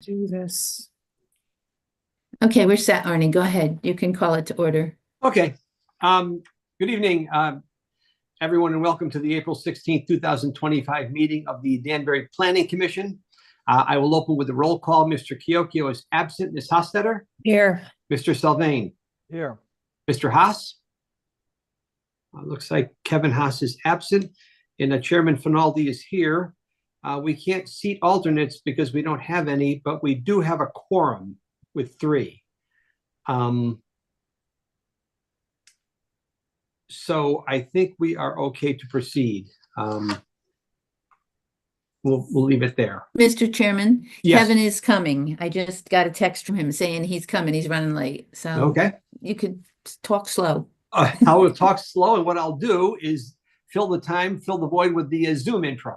Do this. Okay, we're set, Arnie. Go ahead. You can call it to order. Okay. Good evening, everyone, and welcome to the April 16th, 2025 meeting of the Danbury Planning Commission. I will open with a roll call. Mr. Chiocchio is absent. Ms. Hostetter? Here. Mr. Sylvain? Here. Mr. Haas? Looks like Kevin Haas is absent, and Chairman Finaldi is here. We can't seat alternates because we don't have any, but we do have a quorum with 3. So I think we are okay to proceed. We'll leave it there. Mr. Chairman, Yes. Kevin is coming. I just got a text from him saying he's coming. He's running late. So Okay. you could talk slow. I will talk slow, and what I'll do is fill the void with the Zoom intro.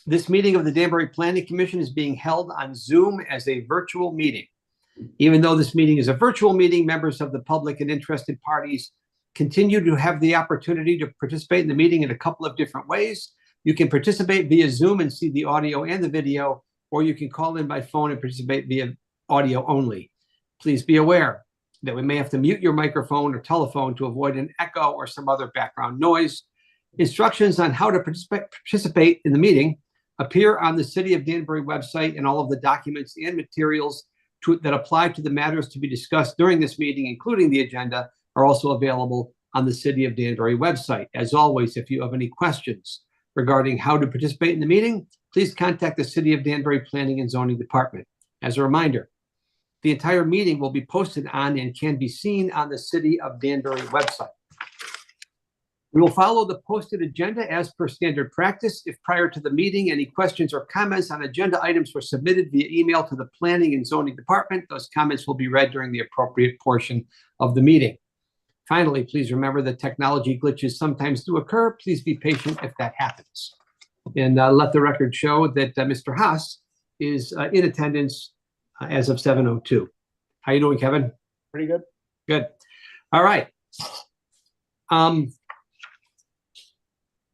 This meeting of the Danbury Planning Commission is being held on Zoom as a virtual meeting. Even though this meeting is a virtual meeting, members of the public and interested parties continue to have the opportunity to participate in the meeting in a couple of different ways. You can participate via Zoom and see the audio and the video, or you can call in by phone and participate via audio only. Please be aware that we may have to mute your microphone or telephone to avoid an echo or some other background noise. Instructions on how to participate in the meeting appear on the City of Danbury website, and all of the documents and materials that apply to the matters to be discussed during this meeting, including the agenda, are also available on the City of Danbury website. As always, if you have any questions regarding how to participate in the meeting, please contact the City of Danbury Planning and Zoning Department. As a reminder, the entire meeting will be posted on and can be seen on the City of Danbury website. We will follow the posted agenda as per standard practice. If prior to the meeting any questions or comments on agenda items were submitted via email to the Planning and Zoning Department, those comments will be read during the appropriate portion of the meeting. Finally, please remember that technology glitches sometimes do occur. Please be patient if that happens. And let the record show that Mr. Haas is in attendance as of 7:02. How you doing, Kevin? Pretty good. Good. All right.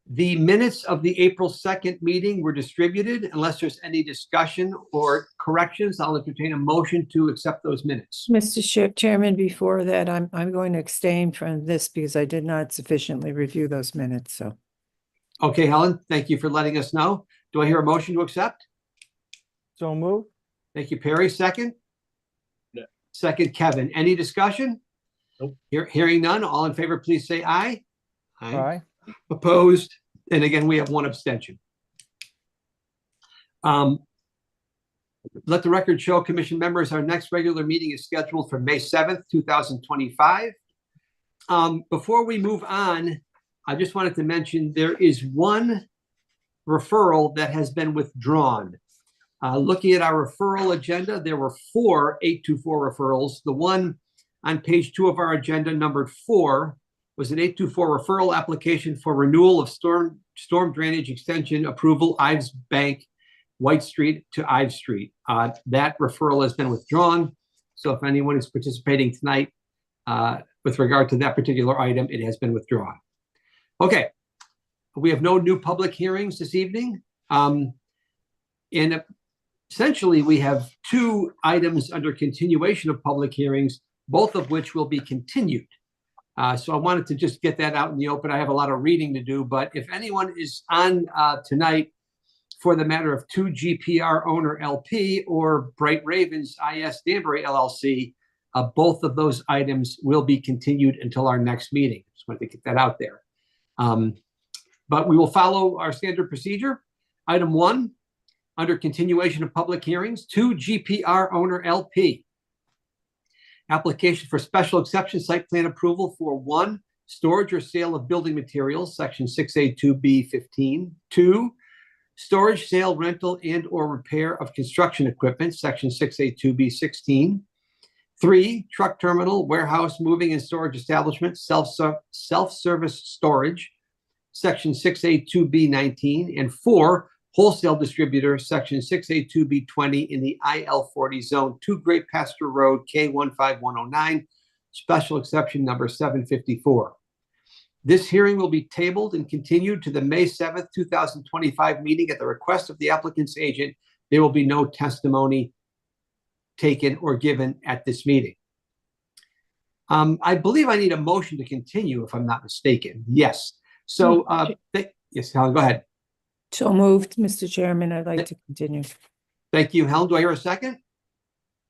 The minutes of the April 2nd meeting were distributed. Unless there's any discussion or corrections, I'll entertain a motion to accept those minutes. Mr. Chairman, before that, I'm going to abstain from this because I did not sufficiently review those minutes, so. Okay, Helen, thank you for letting us know. Do I hear a motion to accept? So move. Thank you, Perry. Second? No. Second, Kevin. Any discussion? Nope. Hearing none, all in favor, please say aye. Aye. Opposed? And again, we have 1 abstention. Let the record show, Commission members, our next regular meeting is scheduled for May 7th, 2025. Before we move on, I just wanted to mention there is 1 referral that has been withdrawn. Looking at our referral agenda, there were 4 824 referrals. The one on page 2 of our agenda, numbered 4, was an 824 referral application for renewal of storm drainage extension approval, Ives Bank, White Street to Ives Street. That referral has been withdrawn. So if anyone is participating tonight with regard to that particular item, it has been withdrawn. Okay, we have no new public hearings this evening. And essentially, we have 2 items under continuation of public hearings, both of which will be continued. So I wanted to just get that out in the open. I have a lot of reading to do, but if anyone is on tonight for the matter of 2 GPR Owner LP or Bright Ravens IS Danbury LLC, both of those items will be continued until our next meeting. Just wanted to get that out there. But we will follow our standard procedure. Item 1, under continuation of public hearings, 2 GPR Owner LP. Application for special exception site plan approval for 1, storage or sale of building materials, section 682B15. 2, storage, sale, rental, and or repair of construction equipment, section 682B16. 3, truck terminal, warehouse, moving and storage establishment, self-service storage, section 682B19. And 4, wholesale distributor, section 682B20 in the IL40 zone, 2 Great Pasture Road, K15109, special exception number 754. This hearing will be tabled and continued to the May 7th, 2025 meeting at the request of the applicant's agent. There will be no testimony taken or given at this meeting. I believe I need a motion to continue, if I'm not mistaken. Yes. So, yes, Helen, go ahead. So moved, Mr. Chairman. I'd like to continue. Thank you, Helen. Do I hear a second?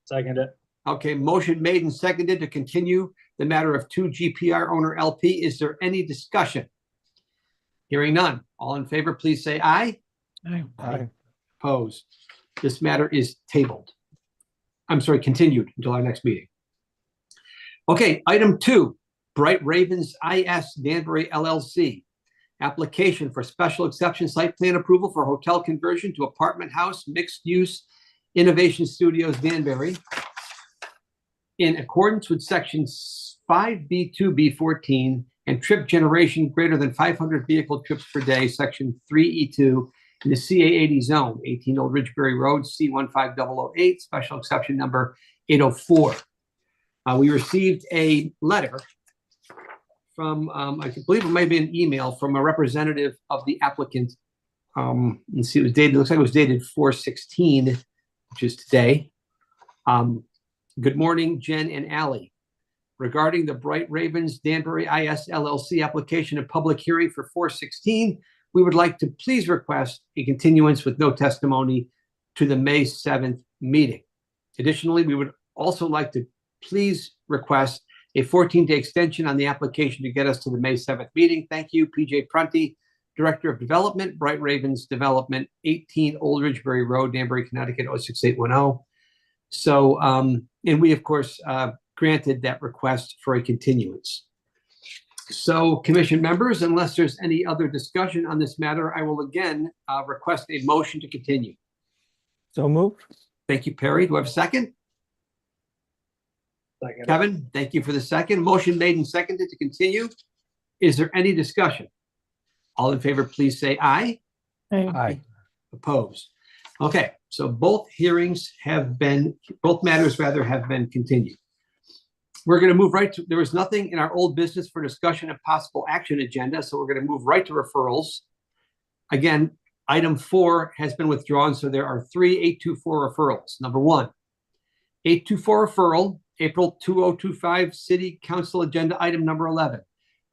Second it. Okay, motion made and seconded to continue the matter of 2 GPR owner LP. Is there any discussion? Hearing none. All in favor, please say aye. Aye. Aye. Opposed. This matter is tabled. I'm sorry, continued until our next meeting. Okay, item 2, Bright Ravens IS Danbury LLC. Application for special exception site plan approval for hotel conversion to apartment house mixed use Innovation Studios Danbury. In accordance with sections 5B2B14 and trip generation greater than 500 vehicle trips per day, section 3E2 in the CA80 zone, 18 Old Ridgebury Road, C15008, special exception number 804. We received a letter from, I believe it might be an email from a representative of the applicant. Let's see, it was dated, looks like it was dated 4/16, which is today. Good morning, Jen and Allie. Regarding the Bright Ravens Danbury IS LLC application and public hearing for 4/16, we would like to please request a continuance with no testimony to the May 7th meeting. Additionally, we would also like to please request a 14-day extension on the application to get us to the May 7th meeting. Thank you, PJ Prunty, Director of Development, Bright Ravens Development, 18 Old Ridgebury Road, Danbury, Connecticut, 06810. So, and we, of course, granted that request for a continuance. So, commission members, unless there's any other discussion on this matter, I will again request a motion to continue. So moved. Thank you, Perry. Do I have a second? Second. Kevin, thank you for the second. Motion made and seconded to continue. Is there any discussion? All in favor, please say aye. Aye. Opposed. Okay, so both matters have been continued. We're going to move right to, there was nothing in our old business for discussion and possible action agenda, so we're going to move right to referrals. Again, item 4 has been withdrawn, so there are 3 824 referrals. Number 1, 824 referral, April 2025 City Council Agenda Item Number 11.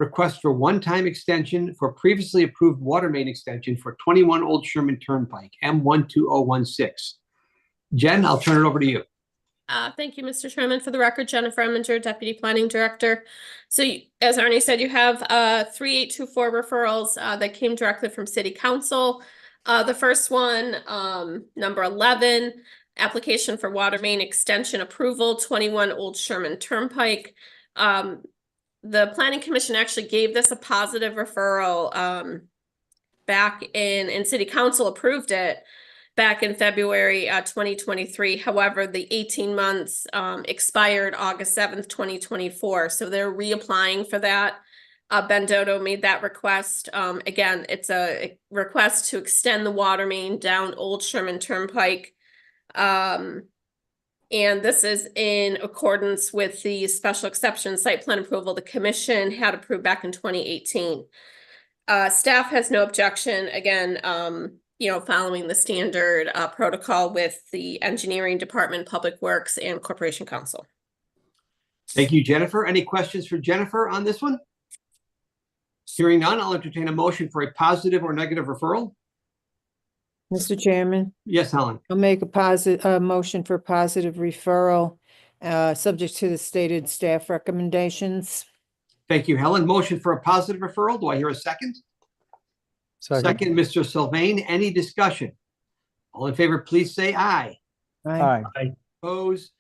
Request for one-time extension for previously approved water main extension for 21 Old Sherman Turnpike, M12016. Jen, I'll turn it over to you. Thank you, Mr. Chairman. For the record, Jennifer Eminger, Deputy Planning Director. So as Arnie said, you have 3 824 referrals that came directly from City Council. The first one, number 11, application for water main extension approval, 21 Old Sherman Turnpike. The Planning Commission actually gave this a positive referral back in City Council approved it back in February 2023. However, the 18 months expired August 7th, 2024. So they're reapplying for that. Ben Dodo made that request. Again, it's a request to extend the water main down Old Sherman Turnpike. And this is in accordance with the special exception site plan approval the commission had approved back in 2018. Staff has no objection, again, following the standard protocol with the engineering department, public works, and corporation council. Thank you, Jennifer. Any questions for Jennifer on this one? Hearing none, I'll entertain a motion for a positive or negative referral. Mr. Chairman, Yes, Helen. I'll make a motion for positive referral, subject to the stated staff recommendations. Thank you, Helen. Motion for a positive referral. Do I hear a second? Second, Mr. Sylvain. Any discussion? All in favor, please say aye. Aye. Opposed.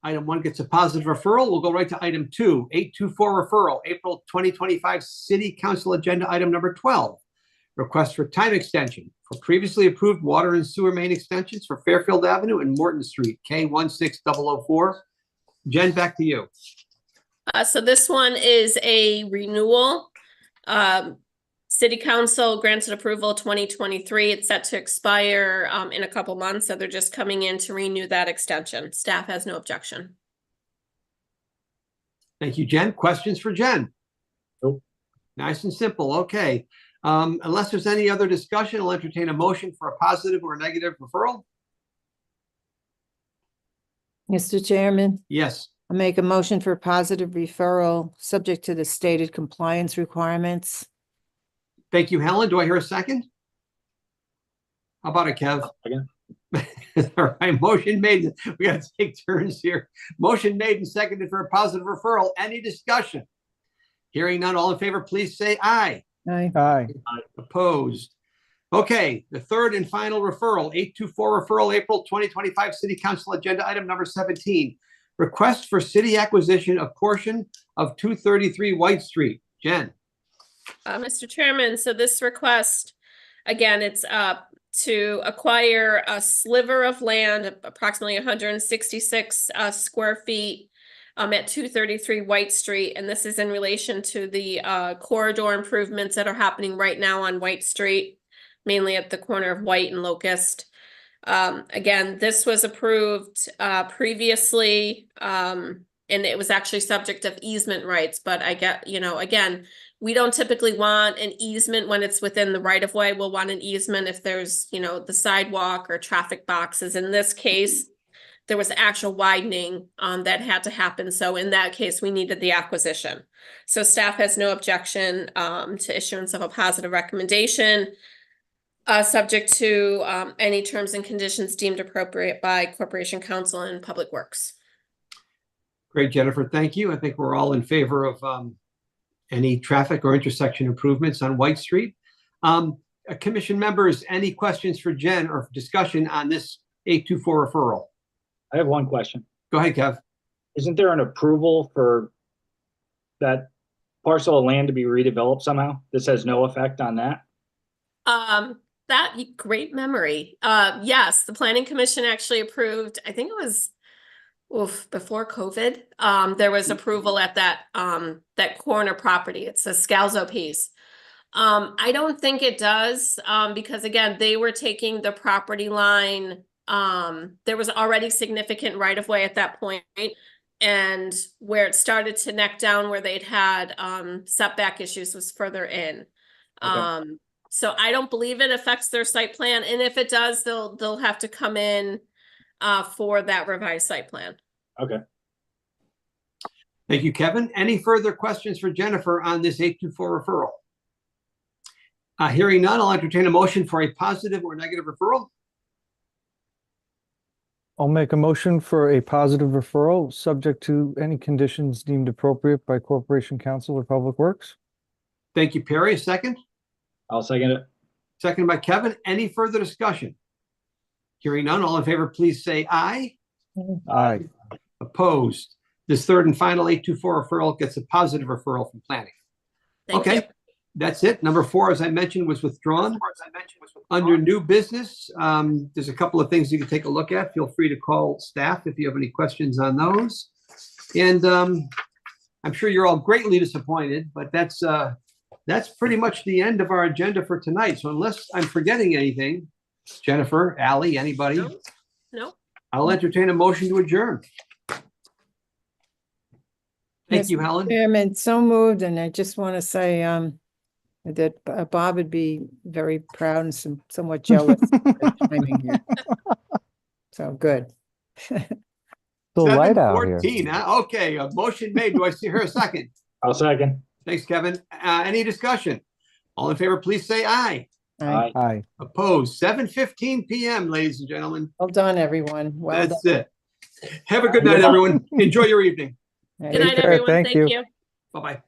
Item 1 gets a positive referral. We'll go right to item 2, 824 referral, April 2025 City Council Agenda Item Number 12. Request for time extension for previously approved water and sewer main extensions for Fairfield Avenue and Morton Street, K16004. Jen, back to you. So this one is a renewal. City Council granted approval 2023. It's set to expire in a couple months, so they're just coming in to renew that extension. Staff has no objection. Thank you, Jen. Questions for Jen? Nope. Nice and simple. Okay. Unless there's any other discussion, I'll entertain a motion for a positive or negative referral. Mr. Chairman, Yes. I make a motion for positive referral, subject to the stated compliance requirements. Thank you, Helen. Do I hear a second? How about it, Kev? Second. All right, motion made. We got to take turns here. Motion made and seconded for a positive referral. Any discussion? Hearing none, all in favor, please say aye. Aye. Aye. Opposed. Okay, the third and final referral, 824 referral, April 2025 City Council Agenda Item number 17. Request for city acquisition of portion of 233 White Street. Jen. Mr. Chairman, so this request, again, it's to acquire a sliver of land, approximately 166 square feet at 233 White Street. And this is in relation to the corridor improvements that are happening right now on White Street, mainly at the corner of White and Locust. Again, this was approved previously, and it was actually subject of easement rights, but I get, again, we don't typically want an easement when it's within the right of way. We'll want an easement if there's, the sidewalk or traffic boxes. In this case, there was actual widening that had to happen. So in that case, we needed the acquisition. So staff has no objection to issuance of a positive recommendation, subject to any terms and conditions deemed appropriate by Corporation Council and Public Works. Great, Jennifer. Thank you. I think we're all in favor of any traffic or intersection improvements on White Street. Commission members, any questions for Jen or discussion on this 824 referral? I have one question. Go ahead, Kev. Isn't there an approval for that parcel of land to be redeveloped somehow? This has no effect on that? That great memory. Yes, the Planning Commission actually approved, I think it was before COVID. There was approval at that that corner property. It's a Scalzo piece. I don't think it does because again, they were taking the property line. There was already significant right of way at that point, and where it started to neck down where they'd had setback issues was further in. Okay. So I don't believe it affects their site plan, and if it does, they'll have to come in for that revised site plan. Okay. Thank you, Kevin. Any further questions for Jennifer on this 824 referral? Hearing none, I'll entertain a motion for a positive or negative referral. I'll make a motion for a positive referral, subject to any conditions deemed appropriate by Corporation Council or Public Works. Thank you, Perry. A second? I'll second it. Second by Kevin. Any further discussion? Hearing none, all in favor, please say aye. Aye. Opposed. This third and final 824 referral gets a positive referral from planning. Thank Okay, you. that's it. Number 4, as I mentioned, was withdrawn. Under new business, there's a couple of things you can take a look at. Feel free to call staff if you have any questions on those. And I'm sure you're all greatly disappointed, but that's pretty much the end of our agenda for tonight. So unless I'm forgetting anything, Jennifer, Ally, anybody, No. I'll entertain a motion to adjourn. Thank you, Helen. Chairman, so moved, and I just want to say that Bob would be very proud and somewhat jealous of the timing here. So good. Still light out here. 7:14, huh? Okay, a motion made. Do I see her a second? I'll second. Thanks, Kevin. Any discussion? All in favor, please say aye. Aye. Aye. Opposed. 7:15 p.m., ladies and gentlemen. Well done, everyone. Well That's it. Have a good night, everyone. Enjoy your evening. done. Good night, care. everyone. Thank Thank you. you. Bye-bye.